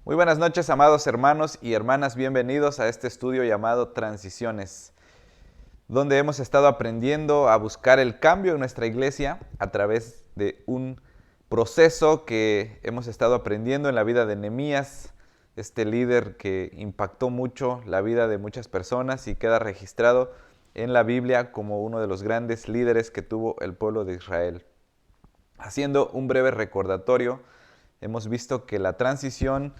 Muy buenas noches, amados hermanos y hermanas, bienvenidos a este estudio llamado Transiciones, donde hemos estado aprendiendo a buscar el cambio en nuestra iglesia a través de un proceso que hemos estado aprendiendo en la vida de Nehemías, este líder que impactó mucho la vida de muchas personas y queda registrado en la Biblia como uno de los grandes líderes que tuvo el pueblo de Israel. Haciendo un breve recordatorio, hemos visto que la transición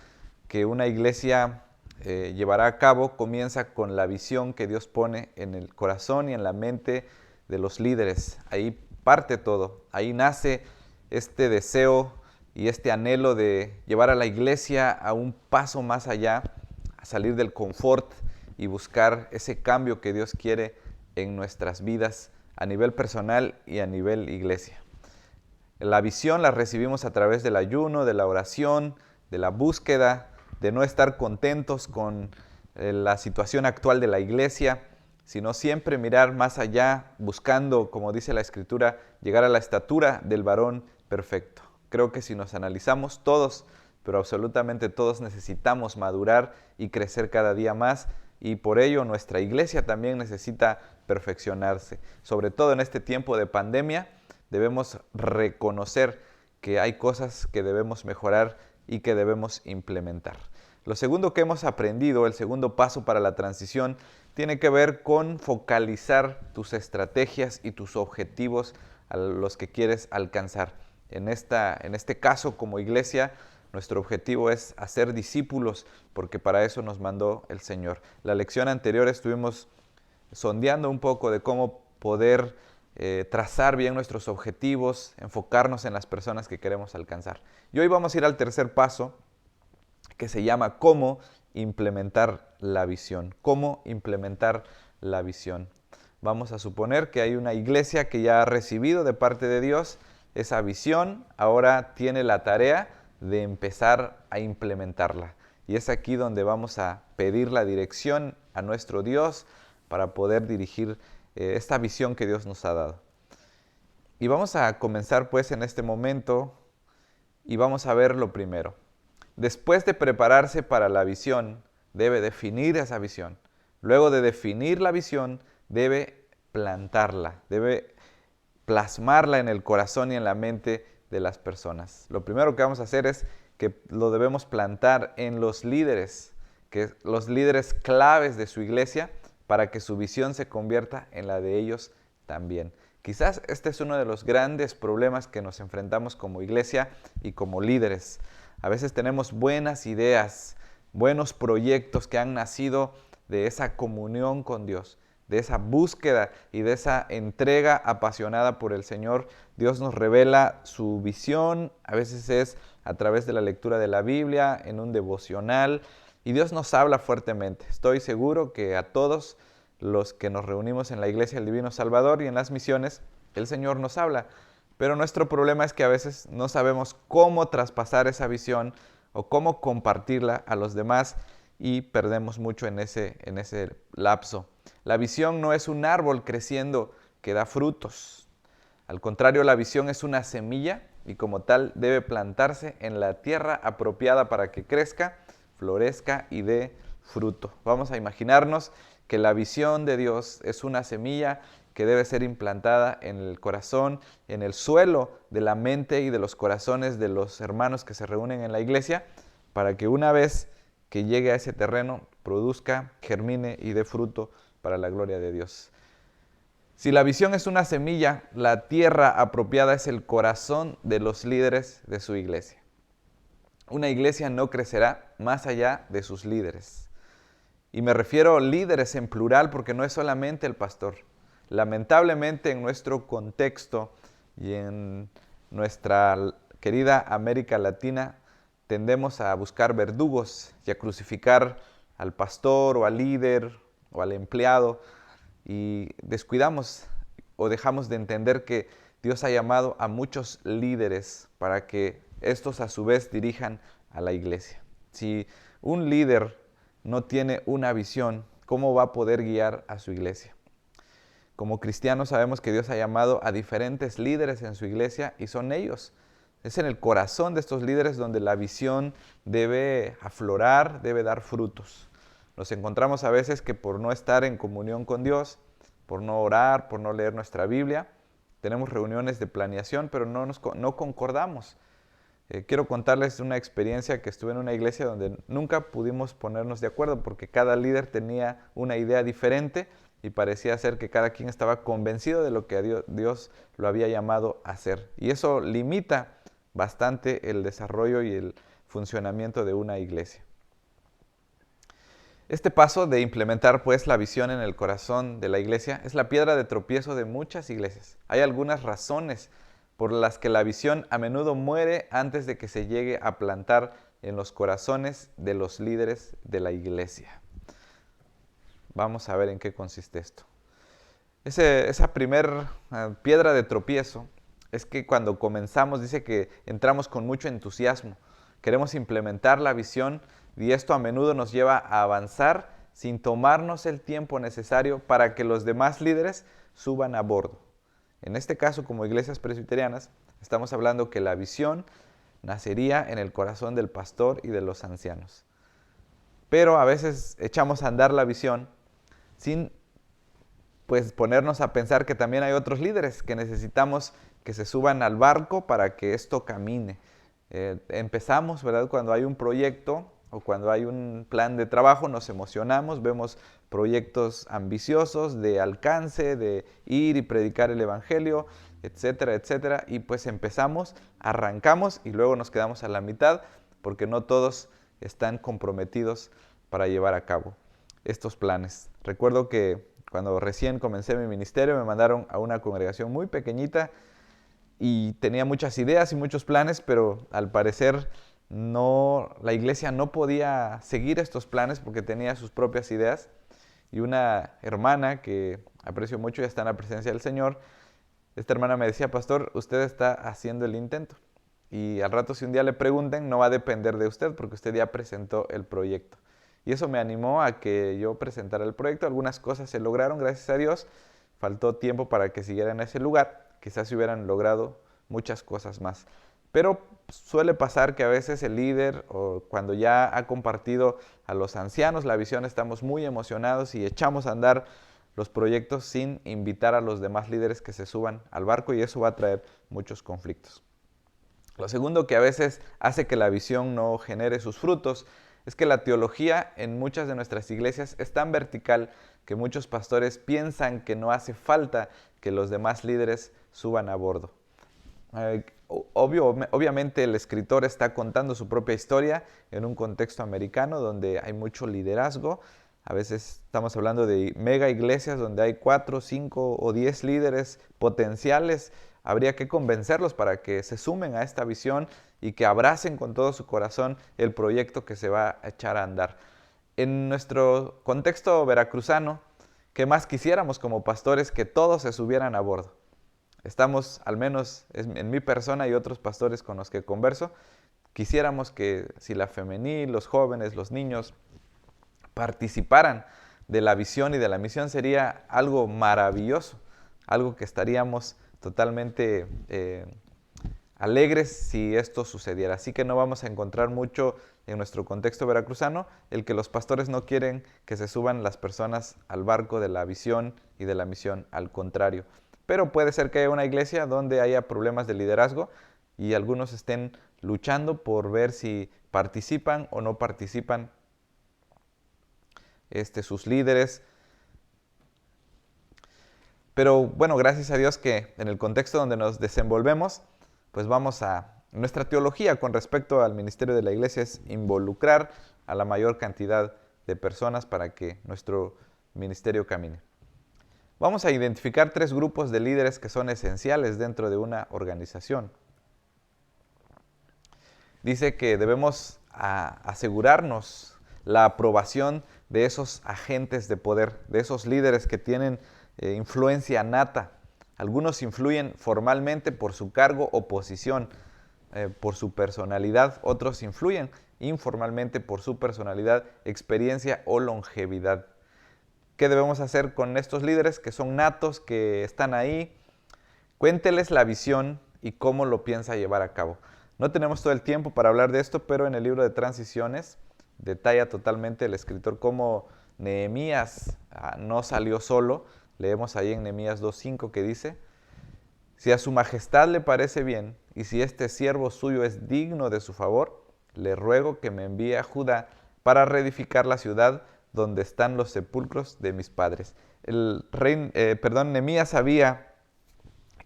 que una iglesia llevará a cabo comienza con la visión que Dios pone en el corazón y en la mente de los líderes. Ahí parte todo, ahí nace este deseo y este anhelo de llevar a la iglesia a un paso más allá, a salir del confort y buscar ese cambio que Dios quiere en nuestras vidas a nivel personal y a nivel iglesia. La visión la recibimos a través del ayuno, de la oración, de la búsqueda, de no estar contentos con la situación actual de la iglesia, sino siempre mirar más allá, buscando, como dice la Escritura, llegar a la estatura del varón perfecto. Creo que si nos analizamos todos, pero absolutamente todos necesitamos madurar y crecer cada día más, y por ello nuestra iglesia también necesita perfeccionarse, sobre todo en este tiempo de pandemia. Debemos reconocer que hay cosas que debemos mejorar y que debemos implementar. Lo segundo que hemos aprendido, el segundo paso para la transición, tiene que ver con focalizar tus estrategias y tus objetivos a los que quieres alcanzar. En este caso, como iglesia, nuestro objetivo es hacer discípulos, porque para eso nos mandó el Señor. La lección anterior estuvimos sondeando un poco de cómo poder trazar bien nuestros objetivos, enfocarnos en las personas que queremos alcanzar. Y hoy vamos a ir al tercer paso, que se llama cómo implementar la visión. Cómo implementar la visión. Vamos a suponer que hay una iglesia que ya ha recibido de parte de Dios esa visión, ahora tiene la tarea de empezar a implementarla. Y es aquí donde vamos a pedir la dirección a nuestro Dios para poder dirigir esta visión que Dios nos ha dado. Y vamos a comenzar pues en este momento y vamos a ver lo primero. Después de prepararse para la visión, debe definir esa visión. Luego de definir la visión, debe plantarla, debe plasmarla en el corazón y en la mente de las personas. Lo primero que vamos a hacer es que lo debemos plantar en los líderes, que los líderes claves de su iglesia, para que su visión se convierta en la de ellos también. Quizás este es uno de los grandes problemas que nos enfrentamos como iglesia y como líderes. A veces tenemos buenas ideas, buenos proyectos que han nacido de esa comunión con Dios, de esa búsqueda y de esa entrega apasionada por el Señor. Dios nos revela su visión, a veces es a través de la lectura de la Biblia, en un devocional, y Dios nos habla fuertemente. Estoy seguro que a todos los que nos reunimos en la Iglesia del Divino Salvador y en las misiones, el Señor nos habla. Pero nuestro problema es que a veces no sabemos cómo traspasar esa visión o cómo compartirla a los demás y perdemos mucho en ese lapso. La visión no es un árbol creciendo que da frutos. Al contrario, la visión es una semilla y como tal debe plantarse en la tierra apropiada para que crezca, florezca y dé fruto. Vamos a imaginarnos que la visión de Dios es una semilla que debe ser implantada en el corazón, en el suelo de la mente y de los corazones de los hermanos que se reúnen en la iglesia, para que una vez que llegue a ese terreno produzca, germine y dé fruto para la gloria de Dios. Si la visión es una semilla, la tierra apropiada es el corazón de los líderes de su iglesia. Una iglesia no crecerá más allá de sus líderes. Y me refiero a líderes en plural porque no es solamente el pastor. Lamentablemente en nuestro contexto y en nuestra querida América Latina tendemos a buscar verdugos y a crucificar al pastor o al líder o al empleado y descuidamos o dejamos de entender que Dios ha llamado a muchos líderes para que estos a su vez dirijan a la iglesia. Si un líder no tiene una visión, ¿cómo va a poder guiar a su iglesia? Como cristianos sabemos que Dios ha llamado a diferentes líderes en su iglesia y son ellos Es en el corazón de estos líderes donde la visión debe aflorar, debe dar frutos. Nos encontramos a veces que por no estar en comunión con Dios, por no orar, por no leer nuestra Biblia, tenemos reuniones de planeación, pero no concordamos. Quiero contarles una experiencia que estuve en una iglesia donde nunca pudimos ponernos de acuerdo porque cada líder tenía una idea diferente y parecía ser que cada quien estaba convencido de lo que Dios lo había llamado a hacer. Y eso limita bastante el desarrollo y el funcionamiento de una iglesia. Este paso de implementar pues la visión en el corazón de la iglesia es la piedra de tropiezo de muchas iglesias. Hay algunas razones por las que la visión a menudo muere antes de que se llegue a plantar en los corazones de los líderes de la iglesia. Vamos a ver en qué consiste esto. Esa primer piedra de tropiezo es que cuando comenzamos, dice que entramos con mucho entusiasmo. Queremos implementar la visión y esto a menudo nos lleva a avanzar sin tomarnos el tiempo necesario para que los demás líderes suban a bordo. En este caso, como iglesias presbiterianas, estamos hablando que la visión nacería en el corazón del pastor y de los ancianos. Pero a veces echamos a andar la visión sin pues ponernos a pensar que también hay otros líderes que necesitamos que se suban al barco para que esto camine. Empezamos, ¿verdad? Cuando hay un proyecto o cuando hay un plan de trabajo, nos emocionamos, vemos proyectos ambiciosos de alcance, de ir y predicar el evangelio, etcétera, etcétera. Y pues empezamos, arrancamos y luego nos quedamos a la mitad porque no todos están comprometidos para llevar a cabo estos planes. Recuerdo que cuando recién comencé mi ministerio me mandaron a una congregación muy pequeñita y tenía muchas ideas y muchos planes, pero al parecer la iglesia no podía seguir estos planes porque tenía sus propias ideas. Y una hermana que aprecio mucho, ya está en la presencia del Señor, esta hermana me decía: pastor, usted está haciendo el intento. Y al rato, si un día le pregunten, no va a depender de usted porque usted ya presentó el proyecto. Y eso me animó a que yo presentara el proyecto. Algunas cosas se lograron, gracias a Dios. Faltó tiempo para que siguiera en ese lugar. Quizás se hubieran logrado muchas cosas más. Pero suele pasar que a veces el líder, o cuando ya ha compartido a los ancianos la visión, estamos muy emocionados y echamos a andar los proyectos sin invitar a los demás líderes que se suban al barco, y eso va a traer muchos conflictos. Lo segundo que a veces hace que la visión no genere sus frutos es que la teología en muchas de nuestras iglesias es tan vertical que muchos pastores piensan que no hace falta que los demás líderes suban a bordo. Obviamente el escritor está contando su propia historia en un contexto americano donde hay mucho liderazgo. A veces estamos hablando de mega iglesias donde hay 4, 5 o 10 líderes potenciales. Habría que convencerlos para que se sumen a esta visión y que abracen con todo su corazón el proyecto que se va a echar a andar. En nuestro contexto veracruzano, ¿qué más quisiéramos como pastores? Que todos se subieran a bordo. Estamos, al menos en mi persona y otros pastores con los que converso, quisiéramos que si la femenil, los jóvenes, los niños participaran de la visión y de la misión, sería algo maravilloso, algo que estaríamos totalmente alegres si esto sucediera. Así que no vamos a encontrar mucho en nuestro contexto veracruzano el que los pastores no quieren que se suban las personas al barco de la visión y de la misión, al contrario. Pero puede ser que haya una iglesia donde haya problemas de liderazgo y algunos estén luchando por ver si participan o no participan sus líderes. Pero bueno, gracias a Dios que en el contexto donde nos desenvolvemos, pues nuestra teología con respecto al ministerio de la iglesia es involucrar a la mayor cantidad de personas para que nuestro ministerio camine. Vamos a identificar 3 grupos de líderes que son esenciales dentro de una organización. Dice que debemos asegurarnos la aprobación de esos agentes de poder, de esos líderes que tienen influencia nata. Algunos influyen formalmente por su cargo o posición, por su personalidad. Otros influyen informalmente por su personalidad, experiencia o longevidad. ¿Qué debemos hacer con estos líderes que son natos, que están ahí? Cuénteles la visión y cómo lo piensa llevar a cabo. No tenemos todo el tiempo para hablar de esto, pero en el libro de Transiciones detalla totalmente el escritor cómo Nehemías no salió solo. Leemos ahí en Nehemías 2:5 que dice: si a su majestad le parece bien, y si este siervo suyo es digno de su favor, le ruego que me envíe a Judá para reedificar la ciudad donde están los sepulcros de mis padres. Nehemías sabía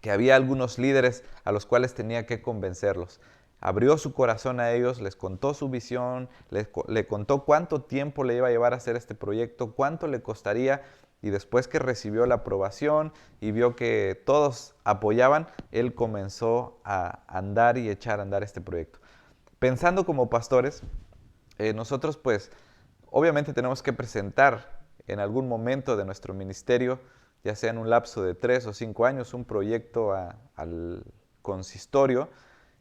que había algunos líderes a los cuales tenía que convencerlos. Abrió su corazón a ellos, les contó su visión, le contó cuánto tiempo le iba a llevar a hacer este proyecto, cuánto le costaría, y después que recibió la aprobación y vio que todos apoyaban, él comenzó a andar y echar a andar este proyecto. Pensando como pastores, nosotros pues obviamente tenemos que presentar en algún momento de nuestro ministerio, ya sea en un lapso de 3 o 5 años, un proyecto al consistorio,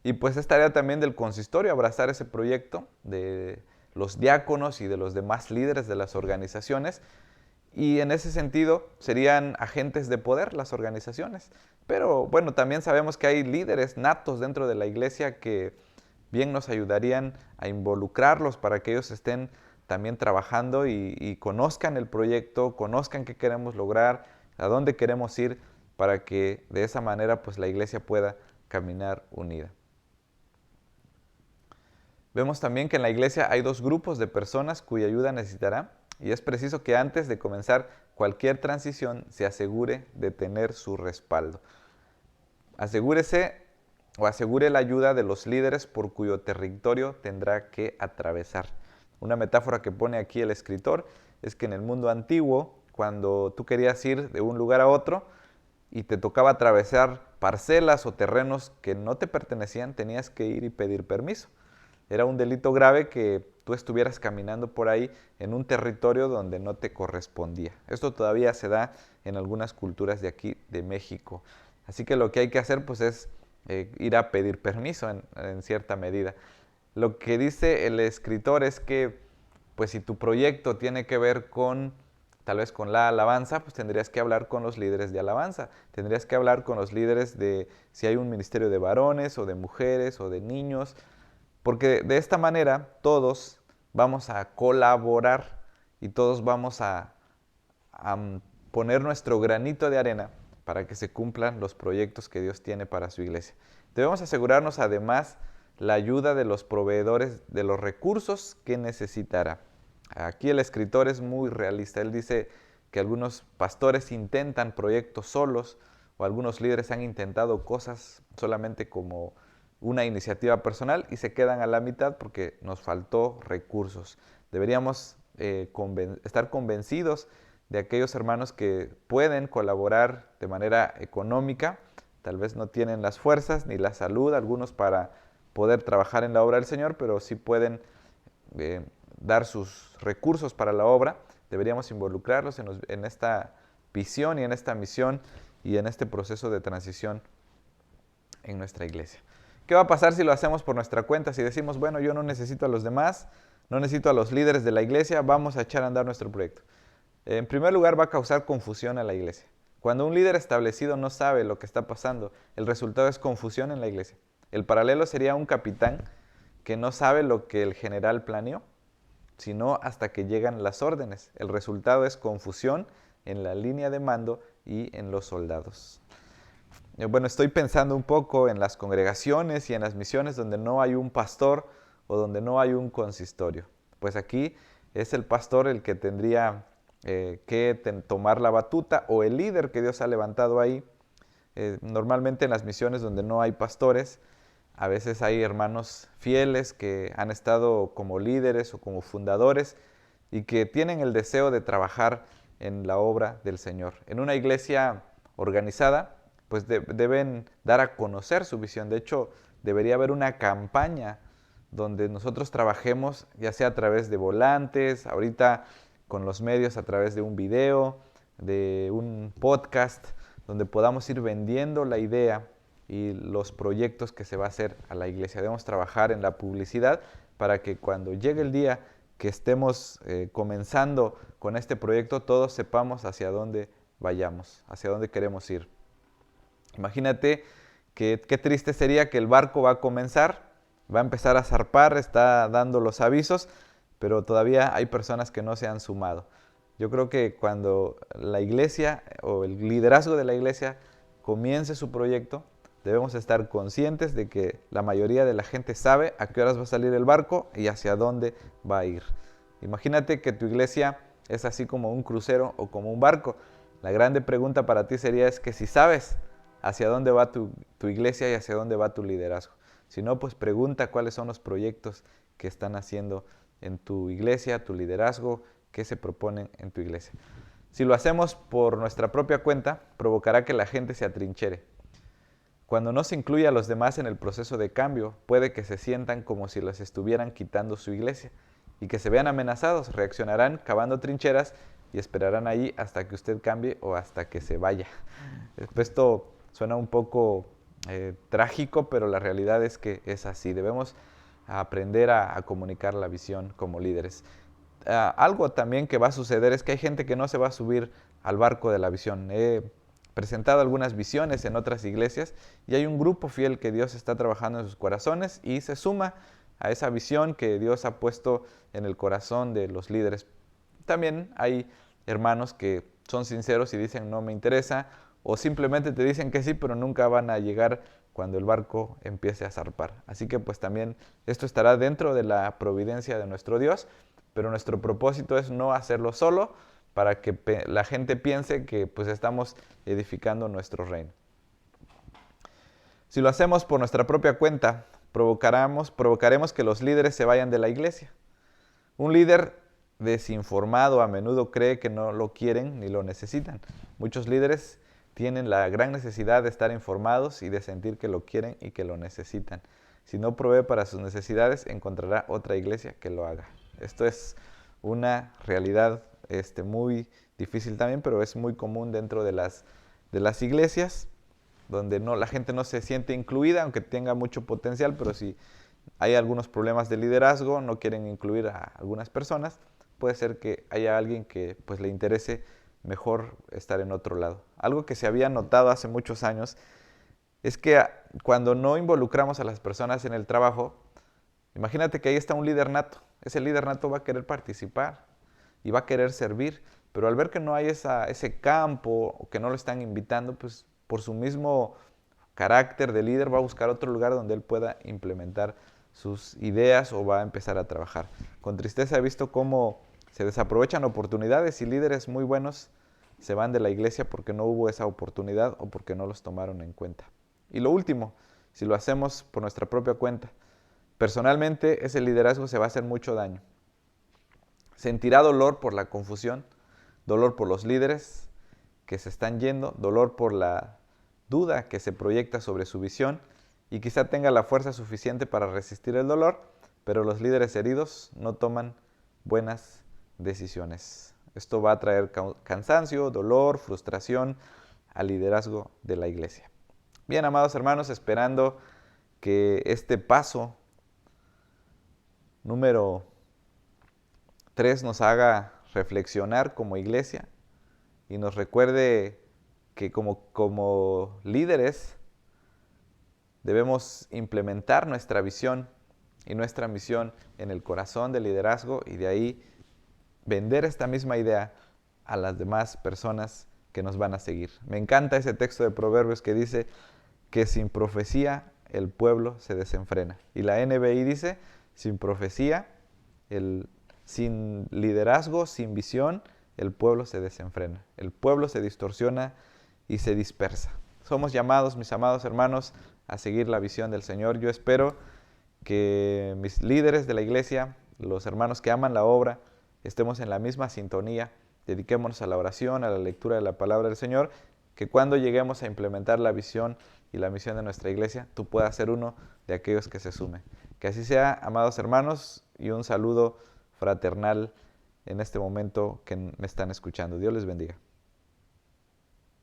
y pues es tarea también del consistorio abrazar ese proyecto, de los diáconos y de los demás líderes de las organizaciones, y en ese sentido serían agentes de poder las organizaciones. Pero bueno, también sabemos que hay líderes natos dentro de la iglesia que bien nos ayudarían a involucrarlos para que ellos estén también trabajando y conozcan el proyecto, conozcan qué queremos lograr, a dónde queremos ir, para que de esa manera pues la iglesia pueda caminar unida. Vemos también que en la iglesia hay dos grupos de personas cuya ayuda necesitará, y es preciso que antes de comenzar cualquier transición se asegure de tener su respaldo. Asegúrese o asegure la ayuda de los líderes por cuyo territorio tendrá que atravesar. Una metáfora que pone aquí el escritor es que en el mundo antiguo, cuando tú querías ir de un lugar a otro y te tocaba atravesar parcelas o terrenos que no te pertenecían, tenías que ir y pedir permiso. Era un delito grave que tú estuvieras caminando por ahí en un territorio donde no te correspondía. Esto todavía se da en algunas culturas de aquí, de México. Así que lo que hay que hacer pues es ir a pedir permiso en cierta medida. Lo que dice el escritor es que pues si tu proyecto tiene que ver con tal vez con la alabanza, pues tendrías que hablar con los líderes de alabanza, tendrías que hablar con los líderes de si hay un ministerio de varones o de mujeres o de niños, porque de esta manera todos vamos a colaborar y todos vamos a poner nuestro granito de arena para que se cumplan los proyectos que Dios tiene para su iglesia. Debemos asegurarnos además la ayuda de los proveedores de los recursos que necesitará. Aquí el escritor es muy realista. Él dice que algunos pastores intentan proyectos solos o algunos líderes han intentado cosas solamente como una iniciativa personal y se quedan a la mitad porque nos faltó recursos. Deberíamos estar convencidos de aquellos hermanos que pueden colaborar de manera económica, tal vez no tienen las fuerzas ni la salud, algunos para poder trabajar en la obra del Señor, pero sí pueden dar sus recursos para la obra. Deberíamos involucrarlos en esta visión y en esta misión y en este proceso de transición en nuestra iglesia. ¿Qué va a pasar si lo hacemos por nuestra cuenta? Si decimos, bueno, yo no necesito a los demás, no necesito a los líderes de la iglesia, vamos a echar a andar nuestro proyecto. En primer lugar, va a causar confusión a la iglesia. Cuando un líder establecido no sabe lo que está pasando, el resultado es confusión en la iglesia. El paralelo sería un capitán que no sabe lo que el general planeó, sino hasta que llegan las órdenes. El resultado es confusión en la línea de mando y en los soldados. Bueno, estoy pensando un poco en las congregaciones y en las misiones donde no hay un pastor o donde no hay un consistorio. Pues aquí es el pastor el que tendría que tomar la batuta o el líder que Dios ha levantado ahí. Normalmente en las misiones donde no hay pastores, a veces hay hermanos fieles que han estado como líderes o como fundadores y que tienen el deseo de trabajar en la obra del Señor. En una iglesia organizada, pues deben dar a conocer su visión. De hecho, debería haber una campaña donde nosotros trabajemos, ya sea a través de volantes, ahorita con los medios a través de un video, de un podcast, donde podamos ir vendiendo la idea y los proyectos que se va a hacer a la iglesia. Debemos trabajar en la publicidad para que cuando llegue el día que estemos comenzando con este proyecto, todos sepamos hacia dónde vayamos, hacia dónde queremos ir. Imagínate qué triste sería que el barco va a comenzar va a empezar a zarpar, está dando los avisos, pero todavía hay personas que no se han sumado. Yo creo que cuando la iglesia o el liderazgo de la iglesia comience su proyecto, debemos estar conscientes de que la mayoría de la gente sabe a qué horas va a salir el barco y hacia dónde va a ir. Imagínate que tu iglesia es así como un crucero o como un barco. La grande pregunta para ti sería es que si sabes hacia dónde va tu iglesia y hacia dónde va tu liderazgo. Si no, pues pregunta cuáles son los proyectos que están haciendo en tu iglesia, tu liderazgo, qué se proponen en tu iglesia. Si lo hacemos por nuestra propia cuenta, provocará que la gente se atrinchera. Cuando no se incluye a los demás en el proceso de cambio, puede que se sientan como si les estuvieran quitando su iglesia y que se vean amenazados, reaccionarán cavando trincheras y esperarán allí hasta que usted cambie o hasta que se vaya. Esto suena un poco trágico, pero la realidad es que es así. Debemos aprender a comunicar la visión como líderes. Algo también que va a suceder es que hay gente que no se va a subir al barco de la visión. He presentado algunas visiones en otras iglesias y hay un grupo fiel que Dios está trabajando en sus corazones y se suma a esa visión que Dios ha puesto en el corazón de los líderes. También hay hermanos que son sinceros y dicen no me interesa, o simplemente te dicen que sí, pero nunca van a llegar cuando el barco empiece a zarpar. Así que pues también esto estará dentro de la providencia de nuestro Dios, pero nuestro propósito es no hacerlo solo para que la gente piense que pues estamos edificando nuestro reino. Si lo hacemos por nuestra propia cuenta, provocaremos que los líderes se vayan de la iglesia. Un líder desinformado a menudo cree que no lo quieren ni lo necesitan. Muchos líderes tienen la gran necesidad de estar informados y de sentir que lo quieren y que lo necesitan. Si no provee para sus necesidades, encontrará otra iglesia que lo haga. Esto es una realidad muy difícil también, pero es muy común dentro de las iglesias, donde la gente no se siente incluida, aunque tenga mucho potencial, pero si hay algunos problemas de liderazgo, no quieren incluir a algunas personas, puede ser que haya alguien que pues le interese mejor estar en otro lado. Algo que se había notado hace muchos años es que cuando no involucramos a las personas en el trabajo, imagínate que ahí está un líder nato. Ese líder nato va a querer participar y va a querer servir, pero al ver que no hay ese campo o que no lo están invitando, pues por su mismo carácter de líder va a buscar otro lugar donde él pueda implementar sus ideas o va a empezar a trabajar. Con tristeza he visto cómo se desaprovechan oportunidades y líderes muy buenos se van de la iglesia porque no hubo esa oportunidad o porque no los tomaron en cuenta. Y lo último, si lo hacemos por nuestra propia cuenta, personalmente ese liderazgo se va a hacer mucho daño. Sentirá dolor por la confusión, dolor por los líderes que se están yendo, dolor por la duda que se proyecta sobre su visión y quizá tenga la fuerza suficiente para resistir el dolor, pero los líderes heridos no toman buenas decisiones. Esto va a traer cansancio, dolor, frustración al liderazgo de la iglesia. Bien, amados hermanos, esperando que este paso número 3 nos haga reflexionar como iglesia y nos recuerde que como líderes debemos implementar nuestra visión y nuestra misión en el corazón del liderazgo y de ahí vender esta misma idea a las demás personas que nos van a seguir. Me encanta ese texto de Proverbios que dice que sin profecía el pueblo se desenfrena. Y la NBI dice, sin profecía, sin liderazgo, sin visión, el pueblo se desenfrena. El pueblo se distorsiona y se dispersa. Somos llamados, mis amados hermanos, a seguir la visión del Señor. Yo espero que mis líderes de la iglesia, los hermanos que aman la obra, estemos en la misma sintonía, dediquémonos a la oración, a la lectura de la palabra del Señor, que cuando lleguemos a implementar la visión y la misión de nuestra iglesia, tú puedas ser uno de aquellos que se sumen. Que así sea, amados hermanos, y un saludo fraternal en este momento que me están escuchando. Dios les bendiga.